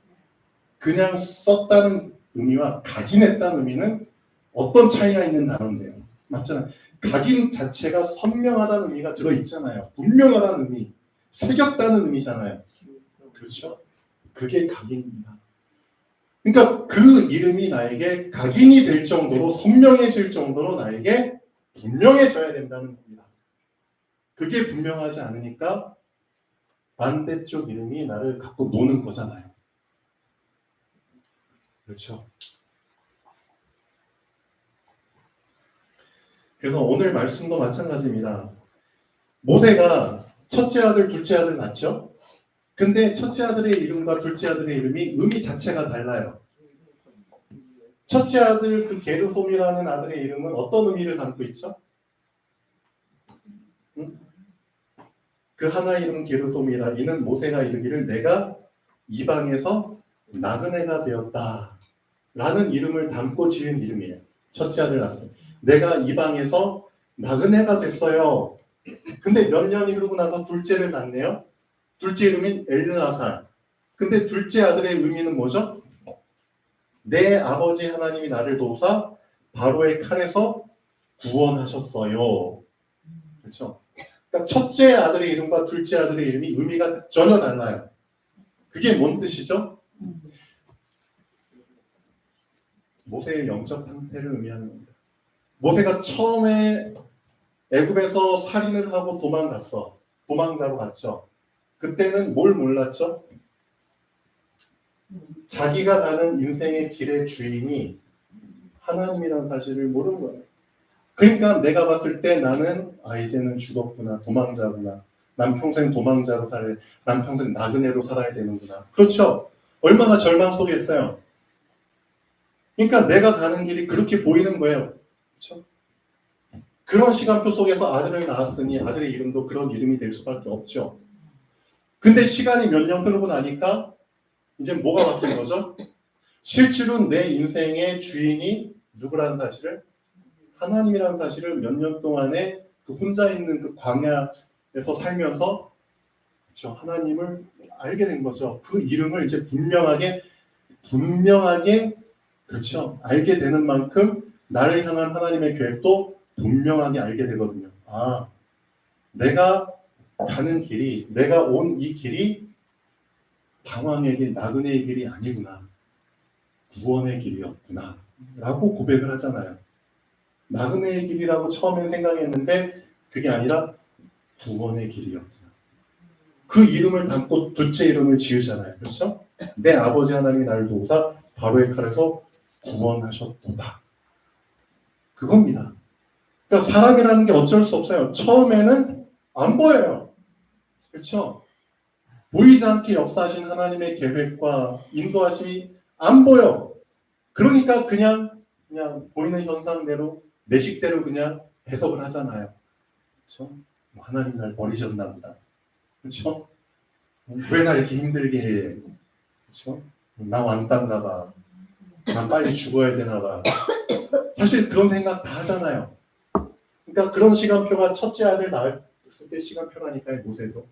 그냥 썼다는 의미와 각인했다는 의미는 어떤 차이가 있는 단어인데요. 맞잖아요. 각인 자체가 선명하다는 의미가 들어있잖아요. 분명하다는 의미, 새겼다는 의미잖아요. 그렇죠? 그게 각인입니다. 그러니까 그 이름이 나에게 각인이 될 정도로 선명해질 정도로 나에게 분명해져야 된다는 겁니다. 그게 분명하지 않으니까 반대쪽 이름이 나를 갖고 노는 거잖아요. 그렇죠? 그래서 오늘 말씀도 마찬가지입니다. 모세가 첫째 아들, 둘째 아들 낳죠? 근데 첫째 아들의 이름과 둘째 아들의 이름이 의미 자체가 달라요. 첫째 아들 그 게르솜이라는 아들의 이름은 어떤 의미를 담고 있죠? 그 하나 이름 게르솜이라 이는 모세가 이르기를 내가 이방에서 나그네가 되었다 라는 이름을 담고 지은 이름이에요. 첫째 아들 낳았어요. 내가 이방에서 나그네가 됐어요. 근데 몇 년이 흐르고 나서 둘째를 낳네요. 둘째 이름이 엘르아살. 근데 둘째 아들의 의미는 뭐죠? 내 아버지 하나님이 나를 도우사 바로의 칼에서 구원하셨어요. 그렇죠? 그러니까 첫째 아들의 이름과 둘째 아들의 이름이 의미가 전혀 달라요. 그게 뭔 뜻이죠? 모세의 영적 상태를 의미하는 겁니다. 모세가 처음에 애굽에서 살인을 하고 도망갔어. 도망자로 갔죠. 그때는 뭘 몰랐죠? 자기가 가는 인생의 길의 주인이 하나님이라는 사실을 모르는 거예요. 그러니까 내가 봤을 때 나는 이제는 죽었구나. 도망자구나. 난 평생 도망자로 살래. 난 평생 나그네로 살아야 되는구나. 그렇죠? 얼마나 절망 속에 있어요. 그러니까 내가 가는 길이 그렇게 보이는 거예요. 그렇죠? 그런 시간표 속에서 아들을 낳았으니 아들의 이름도 그런 이름이 될 수밖에 없죠. 근데 시간이 몇 년 흐르고 나니까 이제 뭐가 바뀐 거죠? 실제로 내 인생의 주인이 누구라는 사실을, 하나님이라는 사실을 몇 년 동안에 그 혼자 있는 그 광야에서 살면서 그렇죠? 하나님을 알게 된 거죠. 그 이름을 이제 분명하게 그렇죠? 알게 되는 만큼 나를 향한 하나님의 계획도 분명하게 알게 되거든요. 내가 가는 길이, 내가 온 이 길이 방황의 길, 나그네의 길이 아니구나. 구원의 길이었구나. 라고 고백을 하잖아요. 나그네의 길이라고 처음엔 생각했는데 그게 아니라 구원의 길이었구나. 그 이름을 담고 둘째 이름을 지으잖아요. 그렇죠? 내 아버지 하나님이 나를 도우사 바로의 칼에서 구원하셨도다. 그겁니다. 그러니까 사람이라는 게 어쩔 수 없어요. 처음에는 안 보여요. 그렇죠? 보이지 않게 역사하신 하나님의 계획과 인도하심이 안 보여. 그러니까 그냥 보이는 현상대로 내 식대로 그냥 해석을 하잖아요. 그렇죠? 하나님 날 버리셨나 보다. 그렇죠? 왜 날 이렇게 힘들게 해? 그렇죠? 나 왕따인가 봐. 난 빨리 죽어야 되나 봐. 사실 그런 생각 다 하잖아요. 그러니까 그런 시간표가 첫째 아들 낳을 때 시간표라니까요, 모세도.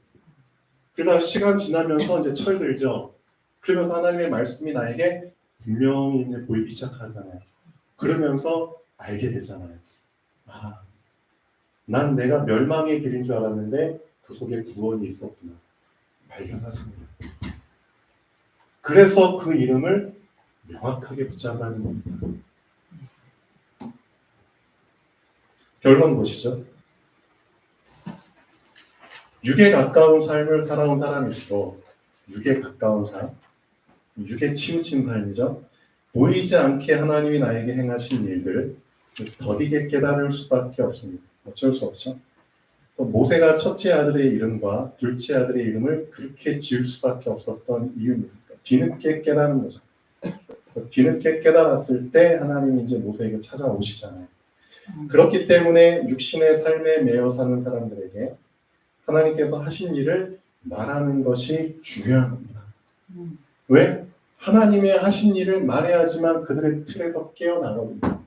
그러다 시간 지나면서 이제 철들죠. 그러면서 하나님의 말씀이 나에게 분명히 이제 보이기 시작하잖아요. 그러면서 알게 되잖아요. 난 내가 멸망의 길인 줄 알았는데 그 속에 구원이 있었구나. 발견하잖아요. 그래서 그 이름을 명확하게 붙잡아야 겁니다. 결론 보시죠. 육에 가까운 삶을 살아온 사람일수록 육에 가까운 삶, 육에 치우친 삶이죠. 보이지 않게 하나님이 나에게 행하신 일들을 더디게 깨달을 수밖에 없습니다. 어쩔 수 없죠. 모세가 첫째 아들의 이름과 둘째 아들의 이름을 그렇게 지을 수밖에 없었던 이유입니다. 뒤늦게 깨달은 거죠. 뒤늦게 깨달았을 때 하나님이 이제 모세에게 찾아오시잖아요. 그렇기 때문에 육신의 삶에 매여 사는 사람들에게 하나님께서 하신 일을 말하는 것이 중요한 겁니다. 왜? 하나님의 하신 일을 말해야지만 그들의 틀에서 깨어나거든요.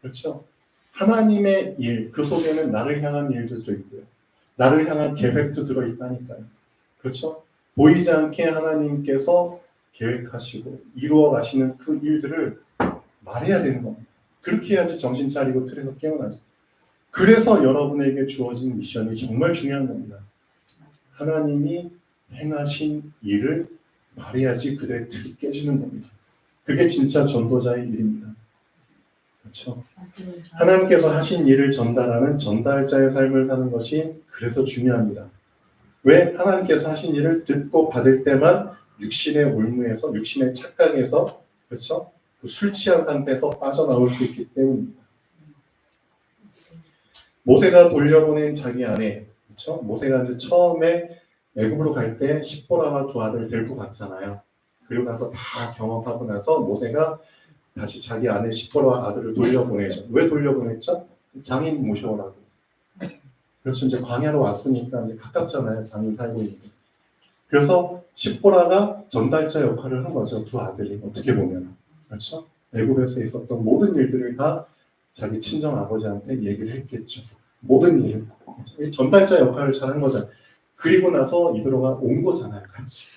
그렇죠? 하나님의 일, 그 속에는 나를 향한 일도 들어있고요. 나를 향한 계획도 들어있다니까요. 그렇죠? 보이지 않게 하나님께서 계획하시고 이루어 가시는 그 일들을 말해야 되는 겁니다. 그렇게 해야지 정신 차리고 틀에서 깨어나죠. 그래서 여러분에게 주어진 미션이 정말 중요한 겁니다. 하나님이 행하신 일을 말해야지 그들의 틀이 깨지는 겁니다. 그게 진짜 전도자의 일입니다. 그렇죠? 하나님께서 하신 일을 전달하는 전달자의 삶을 사는 것이 그래서 중요합니다. 왜? 하나님께서 하신 일을 듣고 받을 때만 육신의 올무에서, 육신의 착각에서, 그렇죠? 술 취한 상태에서 빠져나올 수 있기 때문입니다. 모세가 돌려보낸 자기 아내, 그렇죠? 모세가 이제 처음에 애굽으로 갈 때 십보라와 두 아들을 데리고 갔잖아요. 그리고 나서 다 경험하고 나서 모세가 다시 자기 아내 십보라와 아들을 돌려보내죠. 왜 돌려보냈죠? 장인 모셔오라고. 그렇죠. 이제 광야로 왔으니까 이제 가깝잖아요. 장인 살고 있는. 그래서 십보라가 전달자 역할을 한 거죠. 두 아들이 어떻게 보면. 그렇죠. 애굽에서 있었던 모든 일들을 다 자기 친정 아버지한테 얘기를 했겠죠. 모든 일. 전달자 역할을 잘 한 거잖아요. 그리고 나서 이드로가 온 거잖아요. 같이.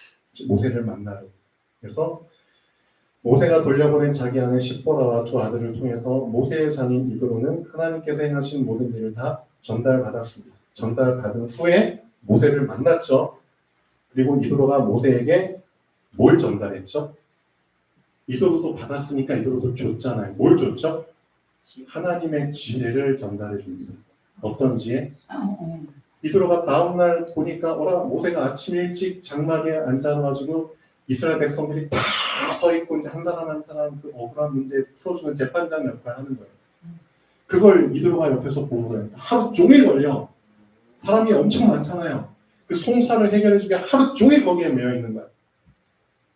모세를 만나러. 그래서 모세가 돌려보낸 자기 아내 십보라와 두 아들을 통해서 모세의 장인 이드로는 하나님께서 행하신 모든 일을 다 전달받았습니다. 전달받은 후에 모세를 만났죠. 그리고 이드로가 모세에게 뭘 전달했죠? 이도로도 받았으니까 이도로도 줬잖아요. 뭘 줬죠? 하나님의 지혜를 전달해 줬어요. 어떤 지혜? 이도로가 다음날 보니까 모세가 아침 일찍 장막에 앉아가지고 이스라엘 백성들이 다 서 있고 이제 한 사람 한 사람 그 억울한 문제 풀어주는 재판장 역할을 하는 거예요. 그걸 이도로가 옆에서 보고 그래요. 하루 종일 걸려. 사람이 엄청 많잖아요. 그 송사를 해결해주게 하루 종일 거기에 매여 있는 거야.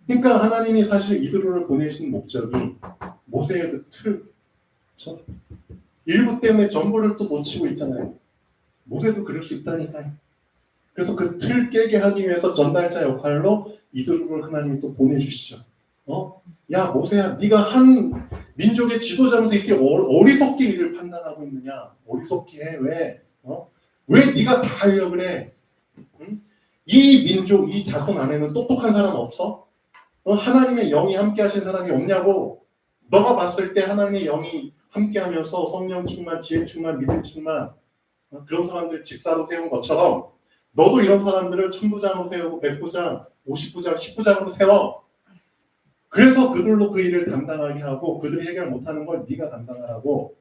그러니까 하나님이 사실 이도로를 보내신 목적이 모세의 그 틀, 그렇죠? 일부 때문에 전부를 또 놓치고 있잖아요. 모세도 그럴 수 있다니까요. 그래서 그 틀 깨게 하기 위해서 전달자 역할로 이도로를 하나님이 또 보내주시죠. 야 모세야, 네가 한 민족의 지도자면서 이렇게 어리석게 일을 판단하고 있느냐? 어리석게 해. 왜? 왜 네가 다 하려고 그래? 응? 이 민족, 이 자손 안에는 똑똑한 사람 없어? 하나님의 영이 함께 하신 사람이 없냐고. 너가 봤을 때 하나님의 영이 함께 하면서 성령 충만, 지혜 충만, 믿음 충만, 그런 사람들 직사로 세운 것처럼 너도 이런 사람들을 1000부장으로 세우고 100부장, 50부장, 10부장으로 세워. 그래서 그들로 그 일을 담당하게 하고 그들이 해결 못하는 걸 네가 담당하라고.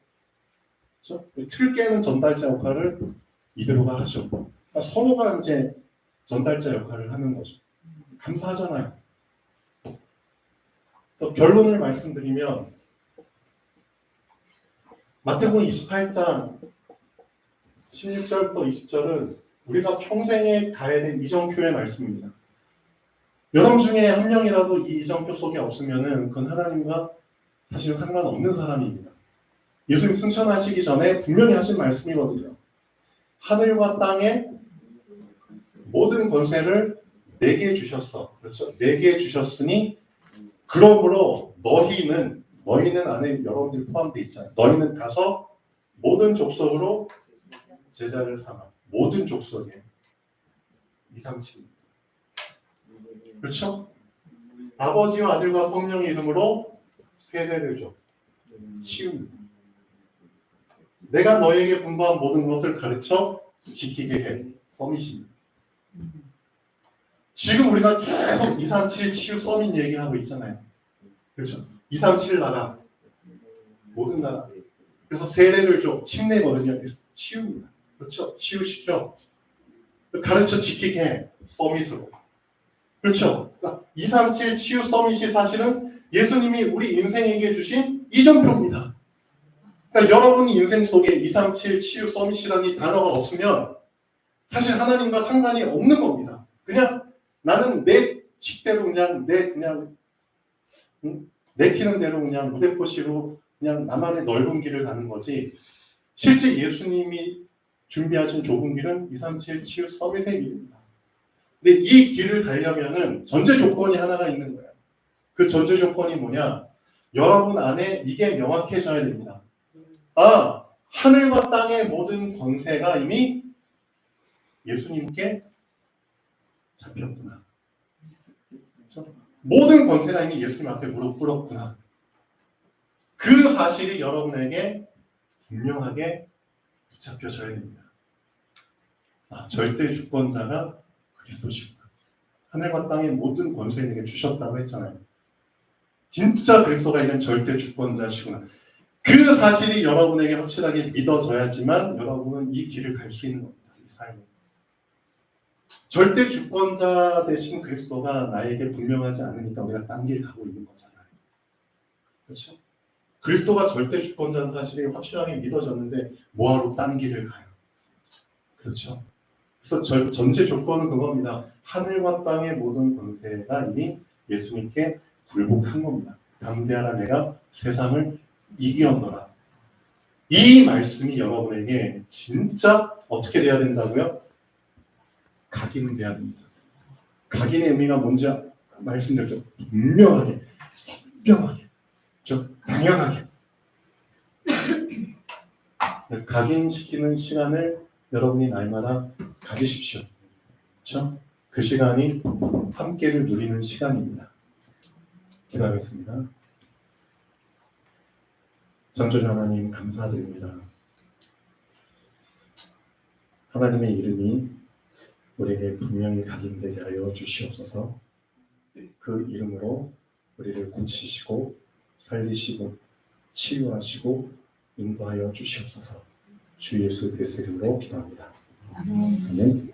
그렇죠? 틀 깨는 전달자 역할을 이대로가 하죠. 그러니까 서로가 이제 전달자 역할을 하는 거죠. 감사하잖아요. 그래서 결론을 말씀드리면 마태복음 28장 16절부터 20절은 우리가 평생에 가야 될 이정표의 말씀입니다. 여러분 중에 한 명이라도 이 이정표 속에 없으면은 그건 하나님과 사실 상관없는 사람입니다. 예수님 승천하시기 전에 분명히 하신 말씀이거든요. 하늘과 땅의 모든 권세를 내게 주셨어. 그렇죠? 내게 주셨으니 그러므로 너희는 안에 여러분들이 포함되어 있잖아요. 너희는 가서 모든 족속으로 제자를 삼아. 모든 족속에 2, 3, 7. 그렇죠? 아버지와 아들과 성령의 이름으로 세례를 줘. 치웁니다. 내가 너에게 분부한 모든 것을 가르쳐 지키게 해. 서밋입니다. 지금 우리가 계속 2, 3, 7 치유 서밋 얘기하고 있잖아요. 그렇죠? 2, 3, 7 나라. 모든 나라. 그래서 세례를 줘. 침례거든요. 그래서 치웁니다. 그렇죠? 치유시켜. 가르쳐 지키게 해. 서밋으로. 그렇죠? 그러니까 2, 3, 7 치유 서밋이 사실은 예수님이 우리 인생에게 주신 이정표입니다. 그러니까 여러분이 인생 속에 2, 3, 7 치유 서밋이라는 이 단어가 없으면 사실 하나님과 상관이 없는 겁니다. 그냥 나는 내 식대로 그냥 내키는 대로 그냥 무대포시로 그냥 나만의 넓은 길을 가는 거지. 실제 예수님이 준비하신 좁은 길은 2, 3, 7 치유 서밋의 길입니다. 근데 이 길을 가려면은 전제 조건이 하나가 있는 거예요. 그 전제 조건이 뭐냐? 여러분 안에 이게 명확해져야 됩니다. 하늘과 땅의 모든 권세가 이미 예수님께 잡혔구나. 그렇죠? 모든 권세가 이미 예수님 앞에 무릎 꿇었구나. 그 사실이 여러분에게 분명하게 붙잡혀져야 됩니다. 절대 주권자가 그리스도시구나. 하늘과 땅의 모든 권세를 내게 주셨다고 했잖아요. 진짜 그리스도가 있는 절대 주권자시구나. 그 사실이 여러분에게 확실하게 믿어져야지만 여러분은 이 길을 갈 수 있는 겁니다. 이 삶을. 절대 주권자 대신 그리스도가 나에게 분명하지 않으니까 우리가 딴 길 가고 있는 거잖아요. 그렇죠? 그리스도가 절대 주권자는 사실이 확실하게 믿어졌는데 뭐하러 딴 길을 가요? 그렇죠? 그래서 전제 조건은 그겁니다. 하늘과 땅의 모든 권세가 이미 예수님께 굴복한 겁니다. 담대하라, 내가 세상을 이기었노라. 이 말씀이 여러분에게 진짜 어떻게 돼야 된다고요? 각인은 돼야 됩니다. 각인의 의미가 뭔지 말씀드렸죠. 분명하게, 선명하게, 당연하게. 각인시키는 시간을 여러분이 날마다 가지십시오. 그렇죠? 그 시간이 함께를 누리는 시간입니다. 기도하겠습니다. 창조주 하나님 감사드립니다. 하나님의 이름이 우리에게 분명히 각인되게 하여 주시옵소서. 그 이름으로 우리를 고치시고 살리시고 치유하시고 인도하여 주시옵소서. 주 예수 그리스도의 이름으로 기도합니다. 아멘.